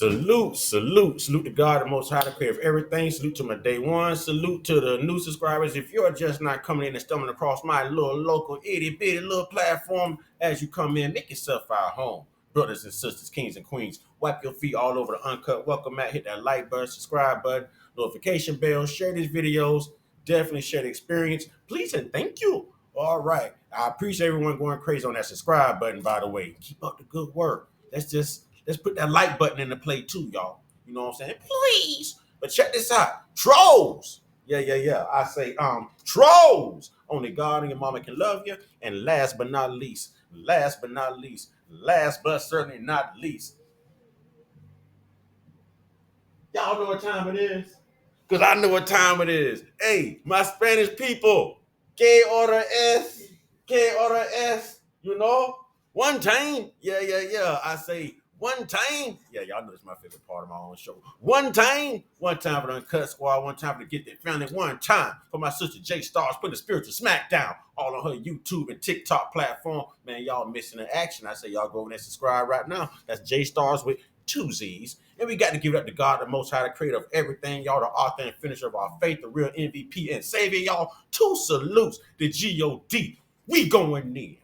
Salute to God, the Most High, the Creator of everything. Salute to my day one. Salute to the new subscribers. If you're just not coming in and stumbling across my little local itty bitty little platform as you come in, make yourself our home. Brothers and sisters, kings and queens, wipe your feet all over the Uncut welcome mat. Hit that like button, subscribe button, notification bell, share these videos. Definitely share the experience. Please and thank you. All right. I appreciate everyone going crazy on that subscribe button, by the way. Keep up the good work. Let's put that like button into play too, y'all. You know what I'm saying? Please. But check this out. Trolls. Yeah. I say, trolls. Only God and your mama can love you. And last but certainly not least, y'all know what time it is? Because I know what time it is. Hey, my Spanish people. Que hora es, you know? One time. Yeah. I say one time. Yeah, y'all know it's my favorite part of my own show. One time for the Uncut Squad, one time to get their family, one time for my sister J Stars putting the spiritual smackdown all on her YouTube and TikTok platform. Man, y'all missing the action. I say y'all go over there and subscribe right now. That's J Stars with two Z's. And we got to give it up to God, the Most High, the Creator of everything, y'all, the author and finisher of our faith, the real MVP and Savior, y'all. Two salutes, the G-O-D. We going in.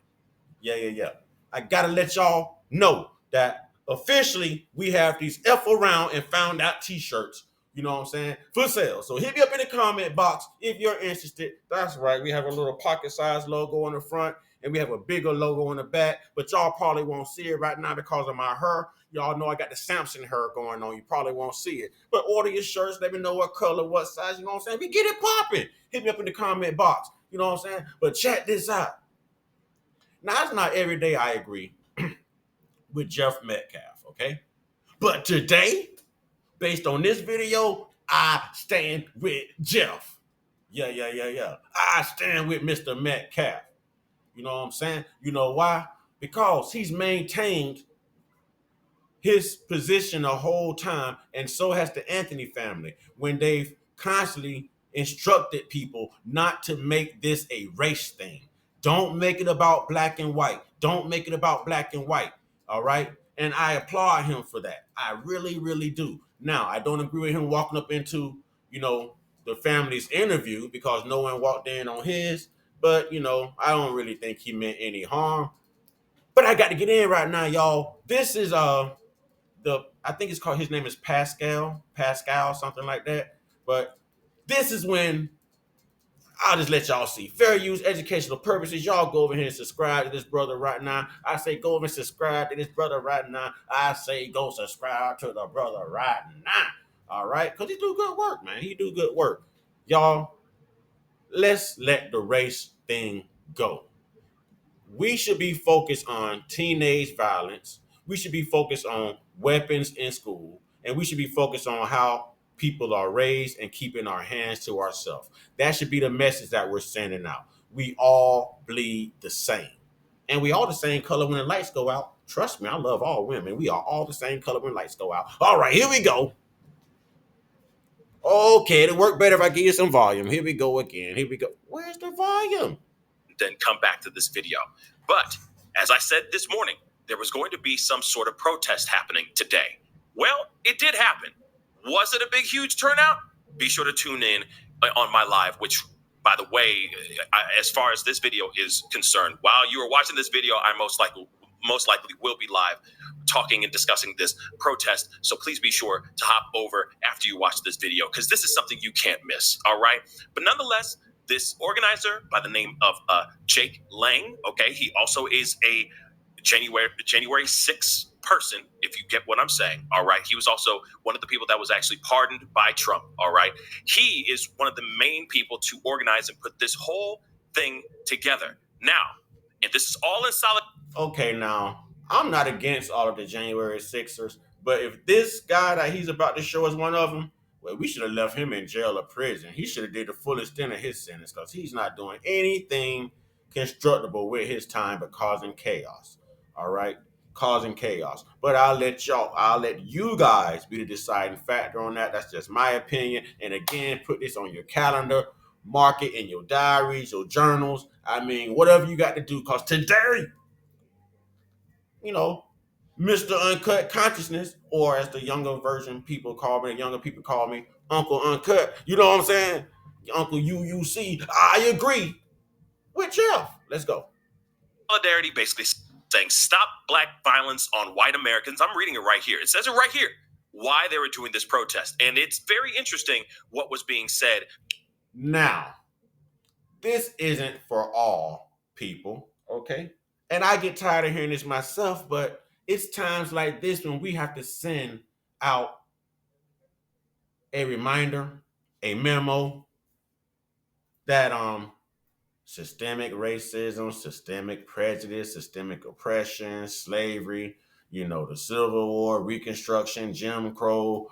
Yeah. I got to let y'all know that officially we have these F around and found out t-shirts, you know what I'm saying, for sale. So hit me up in the comment box if you're interested. That's right. We have a little pocket-sized logo on the front, and we have a bigger logo on the back, but y'all probably won't see it right now because of my hair. Y'all know I got the Samson hair going on. You probably won't see it. But order your shirts. Let me know what color, what size, you know what I'm saying? We get it popping. Hit me up in the comment box. You know what I'm saying? But check this out. Now, it's not every day I agree with Jeff Metcalf, okay? But today, based on this video, I stand with Jeff. Yeah. I stand with Mr. Metcalf. You know what I'm saying? You know why? Because he's maintained his position the whole time, and so has the Anthony family when they've constantly instructed people not to make this a race thing. Don't make it about black and white. Don't make it about black and white. All right. And I applaud him for that. I really do. Now, I don't agree with him walking up into, the family's interview because no one walked in on his. But, I don't really think he meant any harm. But I got to get in right now, y'all. This is I think it's called, his name is Pascal, something like that. But this is when I'll just let y'all see. Fair use, educational purposes. Y'all go over here and subscribe to this brother right now. I say go over and subscribe to this brother right now. I say go subscribe to the brother right now. All right? Because he do good work, man. He do good work. Y'all, let's let the race thing go. We should be focused on teenage violence. We should be focused on weapons in school. And we should be focused on how people are raised and keeping our hands to ourselves. That should be the message that we're sending out. We all bleed the same. And we all the same color when the lights go out. Trust me, I love all women. We are all the same color when lights go out. All right, here we go. Okay, it'll work better if I give you some volume. Here we go again. Here we go. Where's the volume? Then come back to this video. But as I said this morning, there was going to be some sort of protest happening today. Well, it did happen. Was it a big, huge turnout? Be sure to tune in on my live, which, by the way, as far as this video is concerned, while you are watching this video, I most likely will be live talking and discussing this protest. So please be sure to hop over after you watch this video, because this is something you can't miss. All right. But nonetheless, this organizer by the name of Jake Lang, okay, he also is a January 6th person, if you get what I'm saying, all right? He was also one of the people that was actually pardoned by Trump, all right? He is one of the main people to organize and put this whole thing together. Now, and this is all in solid... Okay, now, I'm not against all of the January 6ers, but if this guy that he's about to show us one of them, well, we should have left him in jail or prison. He should have did the full extent of his sentence because he's not doing anything constructible with his time but causing chaos. All right? Causing chaos. But I'll let you guys be the deciding factor on that. That's just my opinion. And again, put this on your calendar, mark it in your diaries, your journals. I mean, whatever you got to do, because today, Mr. Uncut Consciousness, or as the younger people call me, Uncle Uncut. You know what I'm saying? Uncle UUC. I agree with Jeff. Let's go. Solidarity basically saying stop black violence on white Americans. I'm reading it right here. It says it right here. Why they were doing this protest. And it's very interesting what was being said. Now, this isn't for all people, okay? And I get tired of hearing this myself, but it's times like this when we have to send out a reminder, a memo that systemic racism, systemic prejudice, systemic oppression, slavery, the Civil War, Reconstruction, Jim Crow,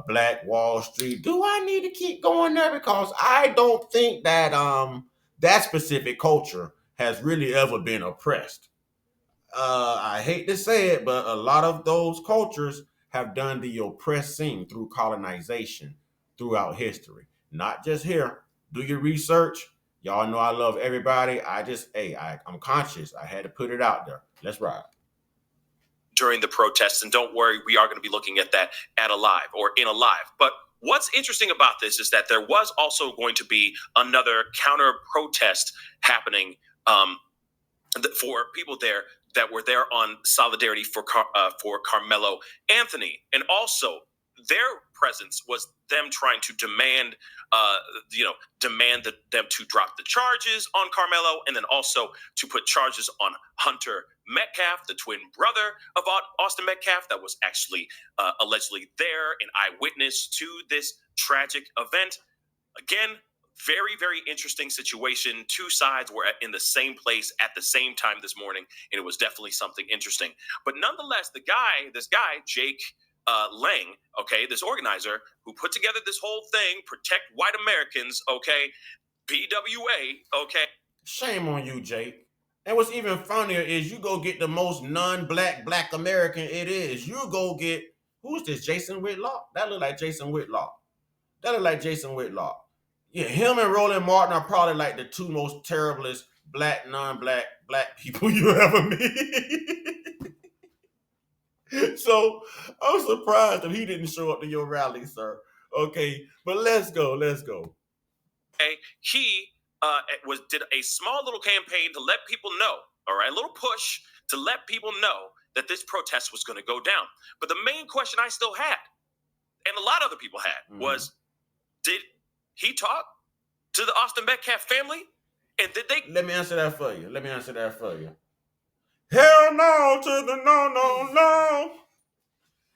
Black Wall Street. Do I need to keep going there? Because I don't think that that specific culture has really ever been oppressed. I hate to say it, but a lot of those cultures have done the oppressing through colonization throughout history. Not just here. Do your research. Y'all know I love everybody. I'm conscious. I had to put it out there. Let's ride. During the protests, and don't worry, we are going to be looking at that at Alive or in Alive. But what's interesting about this is that there was also going to be another counter protest happening for people there that were there on solidarity for Carmelo Anthony, and also their presence was them trying to demand them to drop the charges on Carmelo, and then also to put charges on Hunter Metcalf, the twin brother of Austin Metcalf, that was actually allegedly there, an eyewitness to this tragic event. Again, very, very interesting situation. Two sides were in the same place at the same time this morning, and it was definitely something interesting. But nonetheless, this guy, Jake Lang, okay, this organizer who put together this whole thing, Protect White Americans, okay, PWA, okay. Shame on you, Jake. And what's even funnier is you go get the most non-black Black American it is. You go get, who's this, Jason Whitlock? That look like Jason Whitlock. Yeah, him and Roland Martin are probably like the two most terriblest non-black people you ever meet. So I'm surprised that he didn't show up to your rally, sir. Okay, but let's go. Okay, he did a small little campaign to let people know, all right, a little push to let people know that this protest was going to go down. But the main question I still had, and a lot of other people had, was, did he talk to the Austin Metcalf family? And did they? Let me answer that for you. Hell no to the no.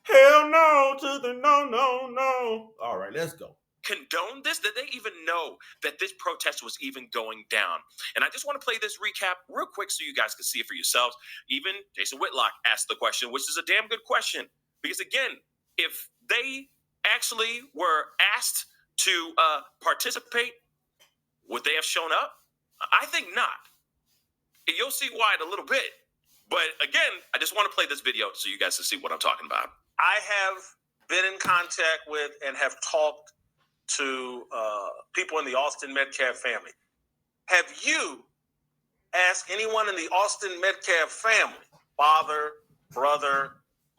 Hell no to the no. All right, let's go. Condone this? Did they even know that this protest was even going down? And I just want to play this recap real quick so you guys can see it for yourselves. Even Jason Whitlock asked the question, which is a damn good question. Because again, if they actually were asked to participate, would they have shown up? I think not. You'll see why in a little bit. But again, I just want to play this video so you guys can see what I'm talking about. I have been in contact with and have talked to people in the Austin Metcalf family. Have you asked anyone in the Austin Metcalf family, father, brother,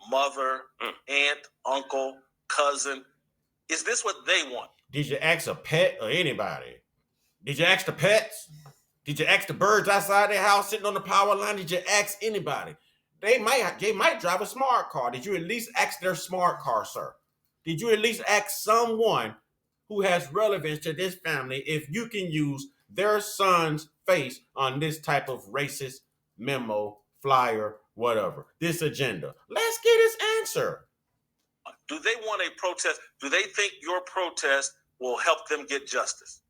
mother, aunt, uncle, cousin, is this what they want? Did you ask a pet or anybody? Did you ask the pets? Did you ask the birds outside their house sitting on the power line? Did you ask anybody? They might drive a smart car. Did you at least ask their smart car, sir? Did you at least ask someone who has relevance to this family if you can use their son's face on this type of racist memo, flyer, whatever, this agenda? Let's get his answer. Do they want a protest? Do they think your protest will help them get justice?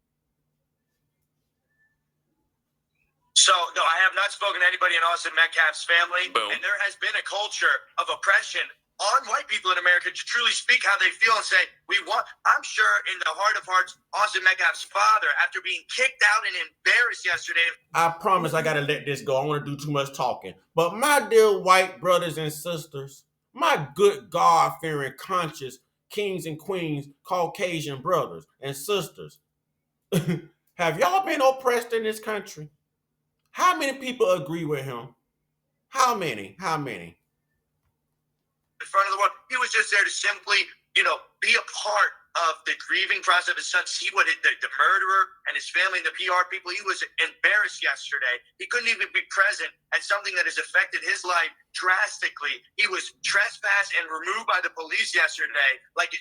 So, no, I have not spoken to anybody in Austin Metcalf's family. Boom. And there has been a culture of oppression on white people in America to truly speak how they feel and say, I'm sure in the heart of hearts, Austin Metcalf's father, after being kicked out and embarrassed yesterday. I promise I got to let this go. I don't want to do too much talking. But my dear white brothers and sisters, my good God-fearing, conscious kings and queens, Caucasian brothers and sisters, have y'all been oppressed in this country? How many people agree with him? How many? in front of the world. He was just there to simply, be a part of the grieving process of his son, see what the murderer and his family and the PR people. He was embarrassed yesterday. He couldn't even be present at something that has affected his life drastically. He was trespassed and removed by the police yesterday, like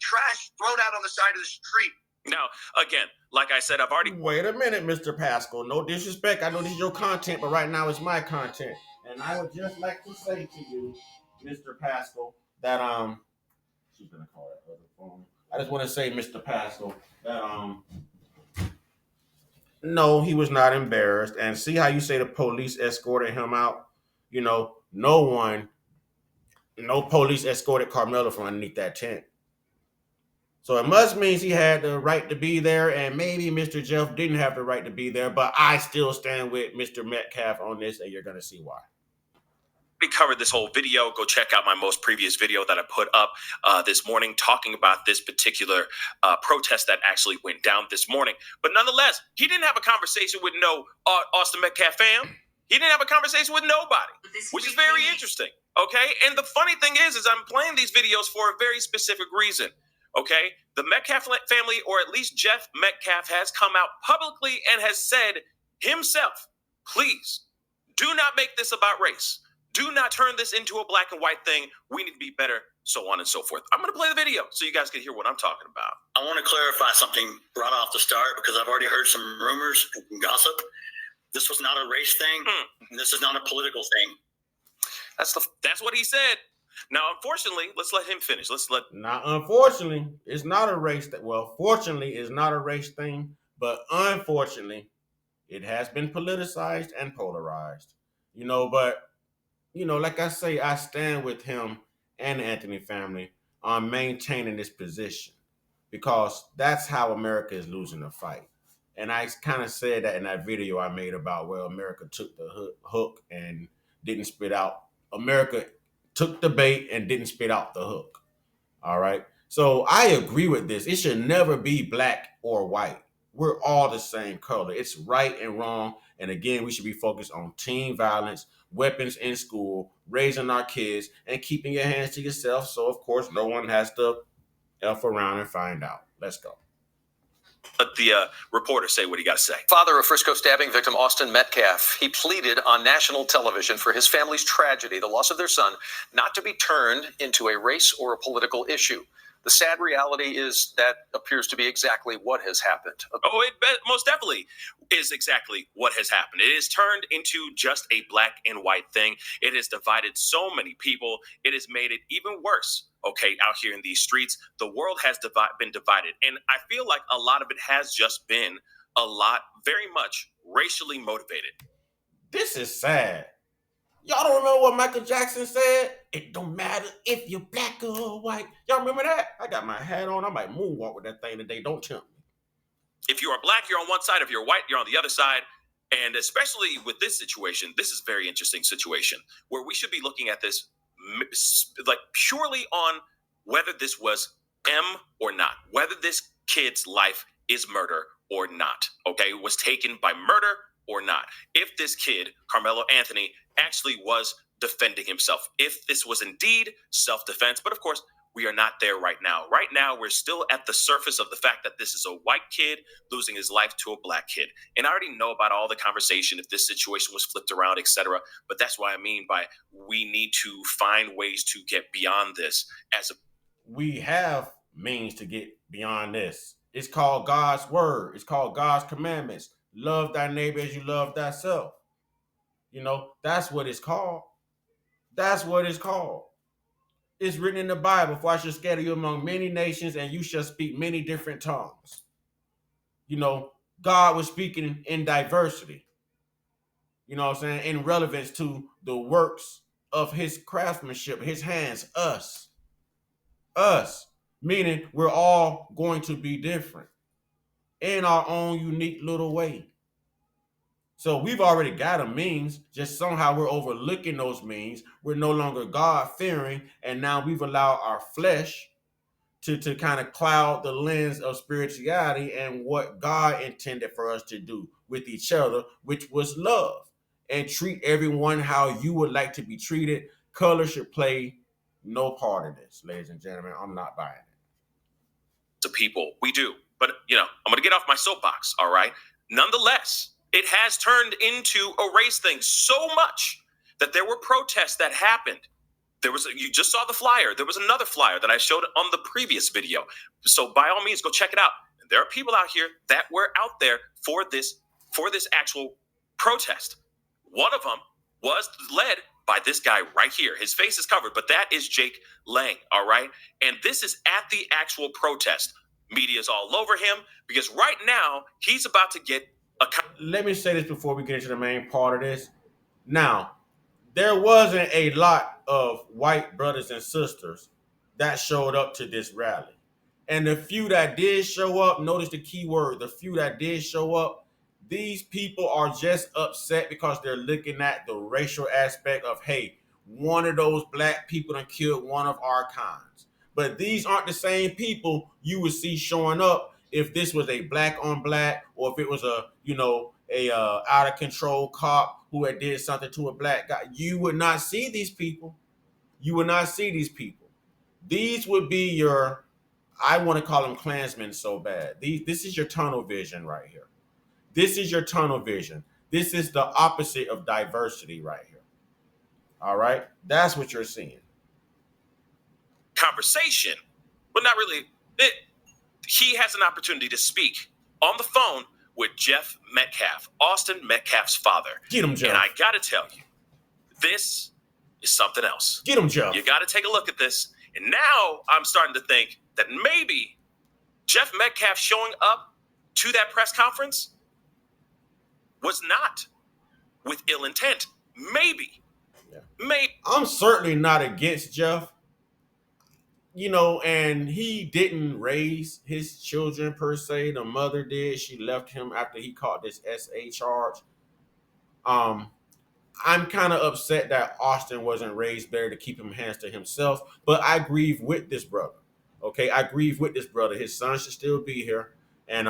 trash thrown out on the side of the street. Now, again, like I said, I've already... Wait a minute, Mr. Pascal. No disrespect. I know this is your content, but right now it's my content. And I would just like to say to you, Mr. Pascal, that she's gonna call that other phone. I just want to say, Mr. Pascal, that no, he was not embarrassed. And see how you say the police escorted him out? No police escorted Carmelo from underneath that tent. So it must mean he had the right to be there, and maybe Mr. Jeff didn't have the right to be there, but I still stand with Mr. Metcalf on this, and you're going to see why. We covered this whole video. Go check out my most previous video that I put up this morning talking about this particular protest that actually went down this morning. But nonetheless, he didn't have a conversation with no Austin Metcalf fam. He didn't have a conversation with nobody, which is very interesting. Okay. And the funny thing is I'm playing these videos for a very specific reason. Okay. The Metcalf family, or at least Jeff Metcalf, has come out publicly and has said himself, please do not make this about race. Do not turn this into a black and white thing. We need to be better, so on and so forth. I'm going to play the video so you guys can hear what I'm talking about. I want to clarify something right off the start, because I've already heard some rumors and gossip. This was not a race thing. And this is not a political thing. That's what he said. Now, unfortunately, let's let him finish. Now, unfortunately, it's not a race fortunately, it's not a race thing, but unfortunately, it has been politicized and polarized. But like I say, I stand with him and the Anthony family on maintaining this position, because that's how America is losing the fight. And I kind of said that in that video I made about where America took the hook and didn't spit out. America took the bait and didn't spit out the hook. All right. So I agree with this. It should never be black or white. We're all the same color. It's right and wrong. And again, we should be focused on teen violence, weapons in school, raising our kids, and keeping your hands to yourself. So, of course, no one has to F around and find out. Let's go. Let the reporter say what he got to say. Father of Frisco stabbing victim Austin Metcalf. He pleaded on national television for his family's tragedy, the loss of their son, not to be turned into a race or a political issue. The sad reality is that appears to be exactly what has happened. Oh, it most definitely is exactly what has happened. It has turned into just a black and white thing. It has divided so many people. It has made it even worse. Okay, out here in these streets, the world has been divided. And I feel like a lot of it has just been very much racially motivated. This is sad. Y'all don't remember what Michael Jackson said? It don't matter if you're black or white. Y'all remember that? I got my hat on. I might moonwalk with that thing today. Don't tempt me. If you are black, you're on one side. If you're white, you're on the other side. And especially with this situation, this is a very interesting situation where we should be looking at this like purely on whether this was M or not, whether this kid's life is murder or not. Okay, was taken by murder or not. If this kid, Carmelo Anthony, actually was defending himself, if this was indeed self-defense. But of course, we are not there right now. Right now, we're still at the surface of the fact that this is a white kid losing his life to a black kid. And I already know about all the conversation if this situation was flipped around, etc. But that's what I mean by we need to find ways to get beyond this. We have means to get beyond this. It's called God's word. It's called God's commandments. Love thy neighbor as you love thyself. That's what it's called. That's what it's called. It's written in the Bible, for I shall scatter you among many nations and you shall speak many different tongues. God was speaking in diversity. In relevance to the works of his craftsmanship, his hands, us. Meaning we're all going to be different in our own unique little way. So we've already got a means, just somehow we're overlooking those means. We're no longer God-fearing, and now we've allowed our flesh to kind of cloud the lens of spirituality and what God intended for us to do with each other, which was love, and treat everyone how you would like to be treated. Color should play no part of this, ladies and gentlemen. I'm not buying it. To people, we do. But, I'm going to get off my soapbox, all right? Nonetheless, it has turned into a race thing so much that there were protests that happened. You just saw the flyer. There was another flyer that I showed on the previous video. So by all means, go check it out. There are people out here that were out there for this actual protest. One of them was led by this guy right here. His face is covered, but that is Jake Lang, all right? And this is at the actual protest. Media's all over him because right now he's about to get a... Let me say this before we get into the main part of this. Now, there wasn't a lot of white brothers and sisters that showed up to this rally. And the few that did show up, notice the key word, the few that did show up, these people are just upset because they're looking at the racial aspect of, hey, one of those black people done killed one of our kinds. But these aren't the same people you would see showing up if this was a black on black, or if it was a out of control cop who had did something to a black guy. You would not see these people. You would not see these people. These would be your, I want to call them Klansmen so bad. This is your tunnel vision right here. This is your tunnel vision. This is the opposite of diversity right here. All right? That's what you're seeing. Conversation, but not really. He has an opportunity to speak on the phone with Jeff Metcalf, Austin Metcalf's father. Get him, Jeff. And I got to tell you, this is something else. Get him, Jeff. You got to take a look at this. And now I'm starting to think that maybe Jeff Metcalf showing up to that press conference was not with ill intent. Maybe. Yeah. Maybe. I'm certainly not against Jeff. And he didn't raise his children per se. The mother did. She left him after he caught this SA charge. I'm kind of upset that Austin wasn't raised better to keep him hands to himself, but I grieve with this brother. Okay, I grieve with this brother. His son should still be here, and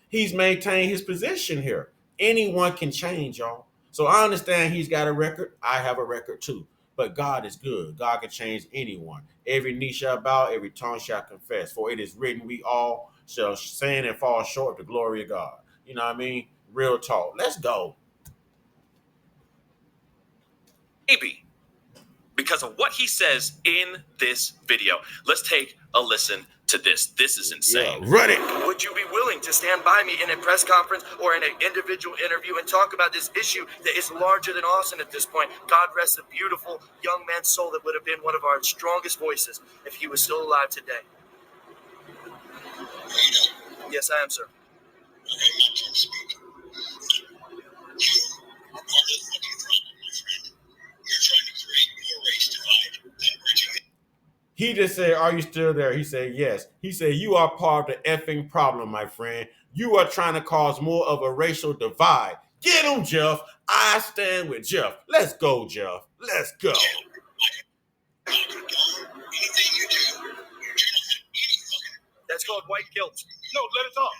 he's maintained his position here. Anyone can change, y'all. So I understand he's got a record. I have a record too. But God is good. God can change anyone. Every knee shall bow, every tongue shall confess. For it is written, we all shall sin and fall short of the glory of God. You know what I mean? Real talk. Let's go. Maybe because of what he says in this video. Let's take a listen to this. This is insane. Yeah, run it. Would you be willing to stand by me in a press conference or in an individual interview and talk about this issue that is larger than Austin at this point? God rest a beautiful young man's soul that would have been one of our strongest voices if he was still alive today. Yes, I am, sir. He just said, are you still there? He said, yes. He said, you are part of the effing problem, my friend. You are trying to cause more of a racial divide. Get him, Jeff. I stand with Jeff. Let's go, Jeff. Let's go. That's called white guilt. No, let it talk.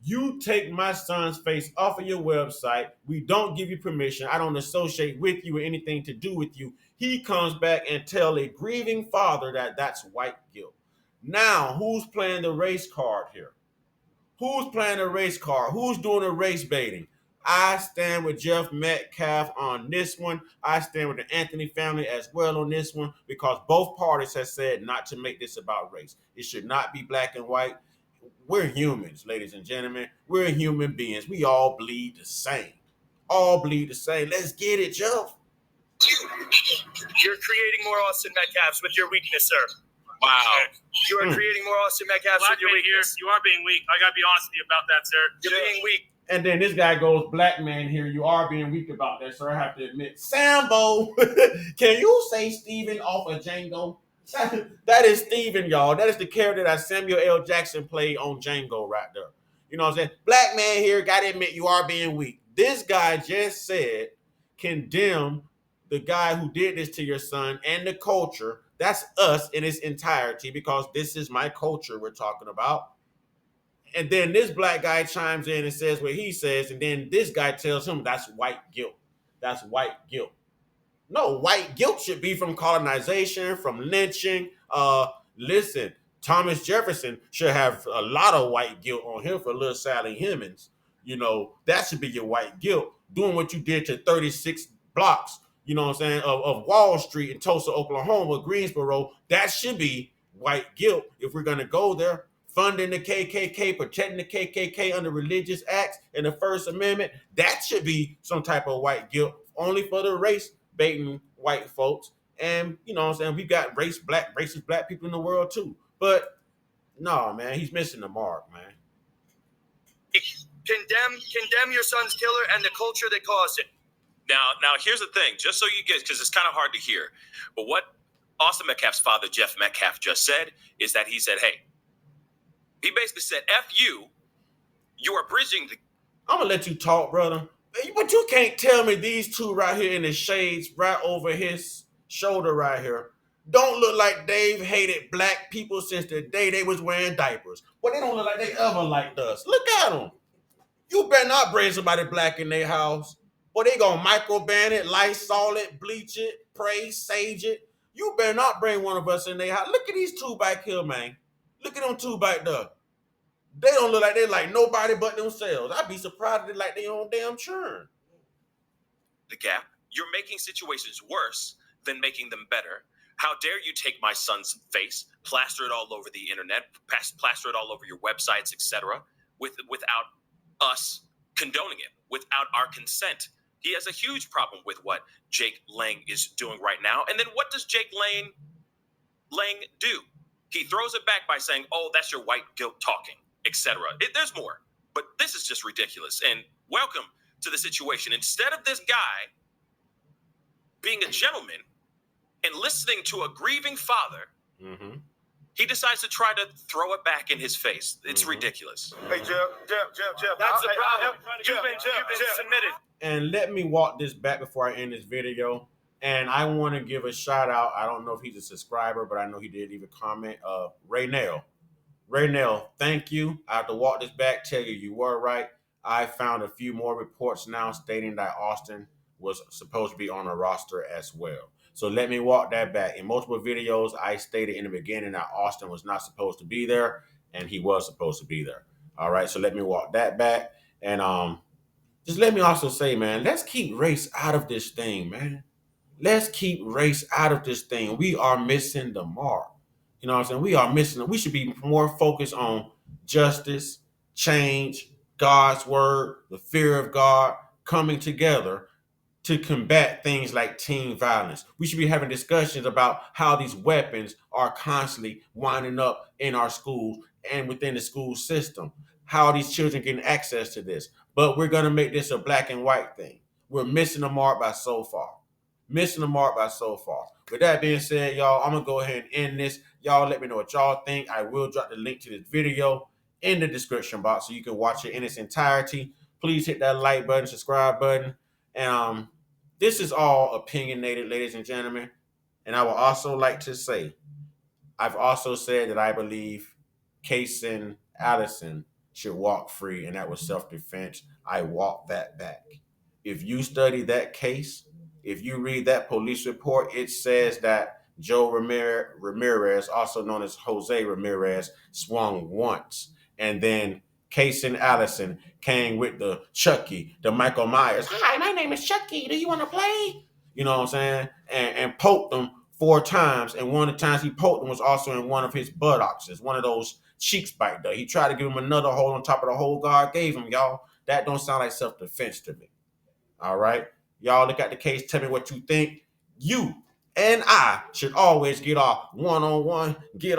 You take my son's face off of your website. We don't give you permission. I don't associate with you or anything to do with you. He comes back and tell a grieving father that that's white guilt. Now, who's playing the race card here? Who's playing the race card? Who's doing the race baiting? I stand with Jeff Metcalf on this one. I stand with the Anthony family as well on this one because both parties have said not to make this about race. It should not be black and white. We're humans, ladies and gentlemen. We're human beings. We all bleed the same. All bleed the same. Let's get it, Jeff. You're creating more Austin Metcalfs with your weakness, sir. Wow. You are creating more Austin Metcalfs Black with your man here, weakness. you are being weak. I gotta be honest with you about that, sir. You're being weak. And then this guy goes, black man here, you are being weak about that, sir. I have to admit. Sambo, can you say Steven off of Django? That is Steven, y'all. That is the character that Samuel L. Jackson played on Django right there. You know what I'm saying? Black man here, gotta admit, you are being weak. This guy just said, condemn the guy who did this to your son and the culture. That's us in its entirety because this is my culture we're talking about. And then this black guy chimes in and says what he says, and then this guy tells him that's white guilt. That's white guilt. No, white guilt should be from colonization, from lynching. Listen, Thomas Jefferson should have a lot of white guilt on him for little Sally Hemings. You know, that should be your white guilt. Doing what you did to 36 blocks, you know what I'm saying, of Wall Street in Tulsa, Oklahoma, Greensboro, that should be white guilt if we're going to go there. Funding the KKK, protecting the KKK under religious acts and the First Amendment, that should be some type of white guilt, only for the race baiting white folks. And you know what I'm saying, we got racist black people in the world too. But no, man, he's missing the mark, man. Condemn your son's killer and the culture that caused it. Now, here's the thing, just so you get, because it's kind of hard to hear, but what Austin Metcalf's father, Jeff Metcalf, just said is that he said, hey, he basically said, F you are bridging the... I'm going to let you talk, brother. But you can't tell me these two right here in the shades right over his shoulder right here don't look like they've hated black people since the day they was wearing diapers. But they don't look like they ever liked us. Look at them. You better not bring somebody black in their house. Or they gonna microban it, Lysol it, bleach it, pray, sage it. You better not bring one of us in their house. Look at these two back here, man. Look at them two back there. They don't look like they like nobody but themselves. I'd be surprised if they like their own damn churn. The gap. You're making situations worse than making them better. How dare you take my son's face, plaster it all over the internet, plaster it all over your websites, etc., without us condoning it, without our consent. He has a huge problem with what Jake Lang is doing right now. And then what does Jake Lang do? He throws it back by saying, oh, that's your white guilt talking, etc. There's more, but this is just ridiculous. And welcome to the situation. Instead of this guy being a gentleman and listening to a grieving father, he decides to try to throw it back in his face. It's ridiculous. Hey, Jeff. That's the problem. You've been submitted. And let me walk this back before I end this video. And I want to give a shout out. I don't know if he's a subscriber, but I know he did leave a comment. Raynell, thank you. I have to walk this back, tell you were right. I found a few more reports now stating that Austin was supposed to be on a roster as well. So let me walk that back. In multiple videos, I stated in the beginning that Austin was not supposed to be there, and he was supposed to be there. All right, so let me walk that back. And just let me also say, man, let's keep race out of this thing, man. Let's keep race out of this thing. We are missing the mark. You know what I'm saying? We are missing it. We should be more focused on justice, change, God's word, the fear of God, coming together to combat things like teen violence. We should be having discussions about how these weapons are constantly winding up in our schools and within the school system. How these children getting access to this. But we're going to make this a black and white thing. We're missing the mark by so far. Missing the mark by so far. With that being said, y'all, I'm going to go ahead and end this. Y'all let me know what y'all think. I will drop the link to this video in the description box so you can watch it in its entirety. Please hit that like button, subscribe button. And this is all opinionated, ladies and gentlemen. And I would also like to say, I've also said that I believe Kaysen Allison should walk free, and that was self-defense. I walk that back. If you study that case, if you read that police report, it says that Joe Ramirez, also known as Jose Ramirez, swung once. And then Kaysen Allison came with the Chucky, the Michael Myers. Hi, my name is Chucky. Do you want to play? You know what I'm saying? And poked him 4 times. And one of the times he poked him was also in one of his buttocks, one of those cheeks back there. He tried to give him another hole on top of the hole God gave him, y'all. That don't sound like self-defense to me. All right? Y'all look at the case. Tell me what you think. You and I should always get our one-on-one, get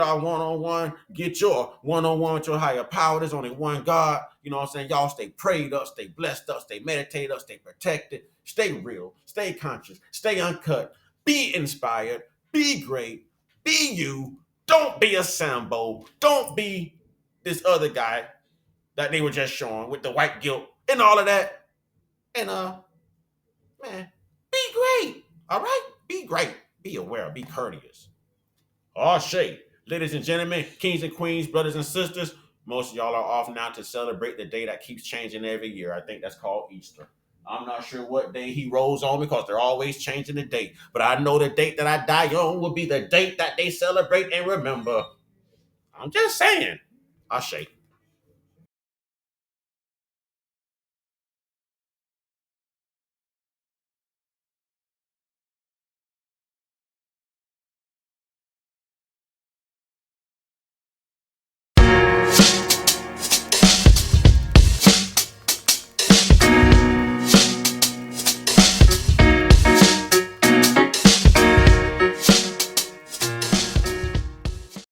your one-on-one with your higher power. There's only one God. You know what I'm saying? Y'all stay prayed up, stay blessed up, stay meditated up, stay protected, stay real, stay conscious, stay uncut, be inspired, be great, be you. Don't be a Sambo. Don't be this other guy that they were just showing with the white guilt and all of that. And, man, be great. All right? Be great. Be aware. Be courteous. Oh, shit. Ladies and gentlemen, kings and queens, brothers and sisters, Most of y'all are off now to celebrate the day that keeps changing every year. I think that's called Easter. I'm not sure what day he rolls on because they're always changing the date. But I know the date that I die young will be the date that they celebrate and remember. I'm just saying. I shake.